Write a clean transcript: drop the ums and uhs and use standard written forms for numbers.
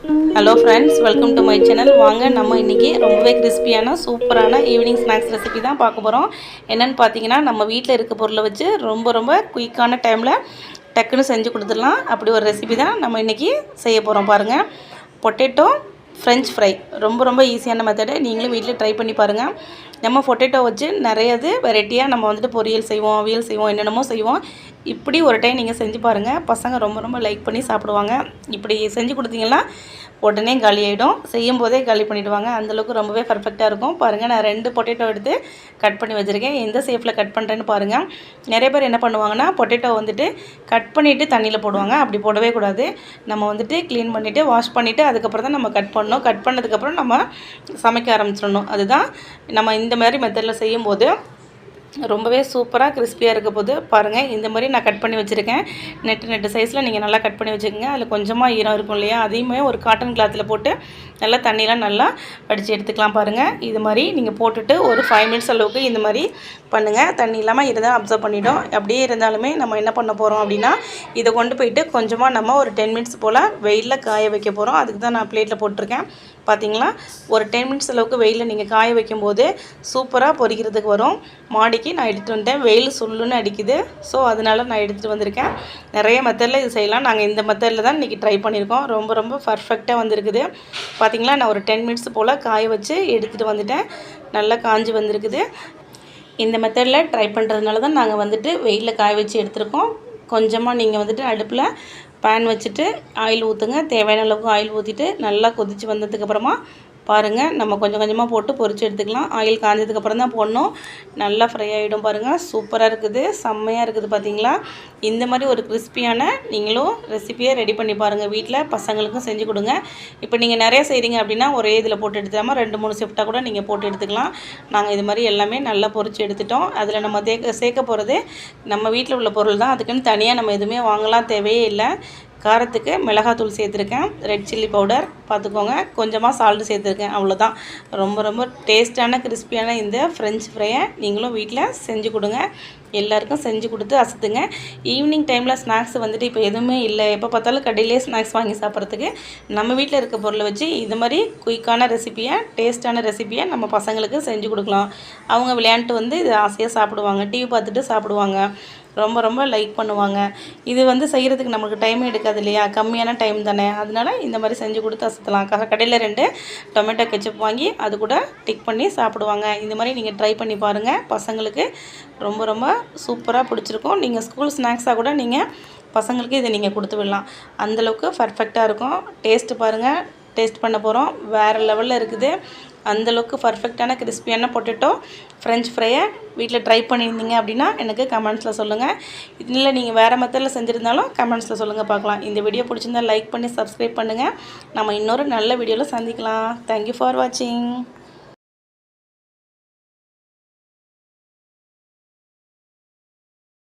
Hello friends, welcome to my channel. வாங்க நம்ம இன்றைக்கி ரொம்பவே கிறிஸ்பியான சூப்பரான ஈவினிங் ஸ்நாக்ஸ் ரெசிபி தான் பார்க்க போகிறோம். என்னென்னு பார்த்தீங்கன்னா, நம்ம வீட்டில் இருக்க பொருளை வச்சு ரொம்ப குயிக்கான டைமில் டக்குன்னு செஞ்சு கொடுத்துடலாம். அப்படி ஒரு ரெசிபி தான் நம்ம இன்றைக்கி செய்ய போகிறோம். பாருங்கள், பொட்டேட்டோ ஃப்ரெஞ்ச் ஃப்ரை ரொம்ப ஈஸியான மெத்தடு. நீங்களும் வீட்டில் ட்ரை பண்ணி பாருங்கள். நம்ம பொட்டேட்டோ வச்சு நிறையது வெரைட்டியாக நம்ம வந்துட்டு பொரியல் செய்வோம், அவியல் செய்வோம், என்னென்னமோ செய்வோம். இப்படி ஒரு டைம் நீங்கள் செஞ்சு பாருங்கள். பசங்க ரொம்ப லைக் பண்ணி சாப்பிடுவாங்க. இப்படி செஞ்சு கொடுத்தீங்கன்னா உடனே காலி ஆகிடும். செய்யும் போதே காலி பண்ணிவிடுவாங்க. அந்தளவுக்கு ரொம்பவே பர்ஃபெக்டாக இருக்கும். பாருங்கள், நான் 2 பொட்டேட்டோ எடுத்து கட் பண்ணி வச்சுருக்கேன். எந்த ஷேப்பில் கட் பண்ணுறேன்னு பாருங்கள். நிறைய பேர் என்ன பண்ணுவாங்கன்னா, பொட்டேட்டோ வந்துட்டு கட் பண்ணிவிட்டு தண்ணியில் போடுவாங்க. அப்படி போடவே கூடாது. நம்ம வந்துட்டு க்ளீன் பண்ணிவிட்டு வாஷ் பண்ணிவிட்டு அதுக்கப்புறம் தான் நம்ம கட் பண்ணணும். கட் பண்ணதுக்கப்புறம் நம்ம சமைக்க ஆரம்பிச்சிடணும். அதுதான் நம்ம இந்த மாதிரி மெத்தடில் செய்யும்போது ரொம்பவே சூப்பராக கிறிஸ்பியாக இருக்க போது. பாருங்கள், இந்த மாதிரி நான் கட் பண்ணி வச்சுருக்கேன். நெட்டு சைஸில் நீங்கள் நல்லா கட் பண்ணி வச்சுக்கோங்க. அதில் கொஞ்சமாக ஈரம் இருக்கும் இல்லையா, அதையுமே ஒரு காட்டன் கிளாத்தில் போட்டு நல்லா தண்ணியெலாம் நல்லா வடித்து எடுத்துக்கலாம். பாருங்கள், இது மாதிரி நீங்கள் போட்டுட்டு ஒரு 5 மினிட்ஸ் அளவுக்கு இந்த மாதிரி பண்ணுங்கள். தண்ணி இல்லாமல் இருந்தால் அப்சர்வ் பண்ணிவிடும். அப்படியே இருந்தாலுமே நம்ம என்ன பண்ண போகிறோம் அப்படின்னா, இதை கொண்டு போயிட்டு கொஞ்சமாக நம்ம ஒரு 10 மினிட்ஸ் போல் வெயிலில் காய வைக்க போகிறோம். அதுக்கு தான் நான் பிளேட்டில் போட்டிருக்கேன். பார்த்தீங்களா, ஒரு 10 மினிட்ஸ் அளவுக்கு வெயிலில் நீங்கள் காய வைக்கும்போது சூப்பராக பொரிக்கிறதுக்கு வரும். மாடிக்கு நான் எடுத்துகிட்டு வந்துட்டேன். வெயில் சுள்ளுன்னு அடிக்குது. ஸோ அதனால் நான் எடுத்துகிட்டு வந்திருக்கேன். நிறைய மெத்தடில் இது செய்யலாம். நாங்கள் இந்த மெத்தடில் தான் இன்றைக்கி ட்ரை பண்ணியிருக்கோம். ரொம்ப பர்ஃபெக்டாக வந்திருக்குது. பார்த்தீங்களா, நான் ஒரு 10 மினிட்ஸ் போல் காய வச்சு எடுத்துகிட்டு வந்துட்டேன். நல்லா காஞ்சி வந்திருக்குது. இந்த மெத்தடில் ட்ரை பண்ணுறதுனால தான் நாங்கள் வந்துட்டு வெயிலில் காய வச்சு எடுத்துருக்கோம். கொஞ்சமாக நீங்கள் வந்துட்டு அடுப்பில் பேன் வச்சுட்டு ஆயில் ஊற்றுங்க. தேவையான அளவுக்கு ஆயில் ஊற்றிட்டு நல்லா கொதித்து வந்ததுக்கப்புறமா பாருங்கள், நம்ம கொஞ்சமாக போட்டு பொரித்து எடுத்துக்கலாம். ஆயில் காஞ்சதுக்கப்புறம் தான் போடணும். நல்லா ஃப்ரை ஆகிடும். பாருங்கள், சூப்பராக இருக்குது, செம்மையாக இருக்குது. பார்த்தீங்களா, இந்த மாதிரி ஒரு கிறிஸ்பியான நீங்களும் ரெசிப்பியை ரெடி பண்ணி பாருங்கள். வீட்டில் பசங்களுக்கும் செஞ்சு கொடுங்க. இப்போ நீங்கள் நிறைய செய்கிறீங்க அப்படின்னா ஒரே இதில் போட்டு எடுத்துக்காமல் 2-3 ஷிஃப்ட்டாக கூட நீங்கள் போட்டு எடுத்துக்கலாம். நாங்கள் இது மாதிரி எல்லாமே நல்லா பொரித்து எடுத்துட்டோம். அதில் நம்ம சேர்க்க போகிறது நம்ம வீட்டில் உள்ள பொருள் தான். அதுக்குன்னு தனியாக நம்ம எதுவுமே வாங்கலாம் தேவையே இல்லை. காரத்துக்கு மிளகாத்தூள் சேர்த்துருக்கேன், ரெட் சில்லி பவுடர் பார்த்துக்கோங்க, கொஞ்சமாக சால்ட்டு சேர்த்துருக்கேன். அவ்வளோதான். ரொம்ப டேஸ்ட்டான கிறிஸ்பியான இந்த ஃப்ரெஞ்ச் ஃப்ரையை நீங்களும் வீட்டில் செஞ்சு கொடுங்க. எல்லாருக்கும் செஞ்சு கொடுத்து அசத்துங்க. ஈவினிங் டைமில் ஸ்நாக்ஸ் வந்துட்டு இப்போ எதுவுமே இல்லை, எப்போ பார்த்தாலும் கடையிலே ஸ்நாக்ஸ் வாங்கி சாப்பிட்றதுக்கு நம்ம வீட்டில் இருக்க பொருளை வச்சு இது மாதிரி குயிக்கான ரெசிப்பியை, டேஸ்ட்டான ரெசிப்பியை நம்ம பசங்களுக்கு செஞ்சு கொடுக்கலாம். அவங்க விளையாண்டுட்டு வந்து இது ஆசையாக சாப்பிடுவாங்க, டிவி பார்த்துட்டு சாப்பிடுவாங்க, ரொம்ப லைக் பண்ணுவாங்க. இது வந்து செய்கிறதுக்கு நம்மளுக்கு டைமே எடுக்காது இல்லையா, கம்மியான டைம் தானே. அதனால இந்த மாதிரி செஞ்சு கொடுத்து அசத்தலாம். கடையில் 2 டொமேட்டோ கெச்சப் வாங்கி அது கூட டிக் பண்ணி சாப்பிடுவாங்க. இந்த மாதிரி நீங்கள் ட்ரை பண்ணி பாருங்கள். பசங்களுக்கு ரொம்ப சூப்பராக பிடிச்சிருக்கும். நீங்கள் ஸ்கூல் ஸ்நாக்ஸாக கூட நீங்கள் பசங்களுக்கு இதை நீங்கள் கொடுத்து விடலாம். அந்தளவுக்கு பர்ஃபெக்டாக இருக்கும். டேஸ்ட்டு பாருங்கள், டேஸ்ட் பண்ண போகிறோம். வேறு லெவலில் இருக்குது. அந்தளவுக்கு பர்ஃபெக்டான கிறிஸ்பியான பொட்டேட்டோ ஃப்ரெஞ்ச் ஃப்ரையை வீட்டில் ட்ரை பண்ணியிருந்தீங்க அப்படின்னா எனக்கு கமெண்ட்ஸில் சொல்லுங்கள். இதில் நீங்கள் வேறு மெத்தடில் செஞ்சுருந்தாலும் கமெண்ட்ஸில் சொல்லுங்கள், பார்க்கலாம். இந்த வீடியோ பிடிச்சிருந்தால் லைக் பண்ணி சப்ஸ்கிரைப் பண்ணுங்கள். நம்ம இன்னொரு நல்ல வீடியோவில் சந்திக்கலாம். தேங்க்யூ ஃபார் வாட்சிங்.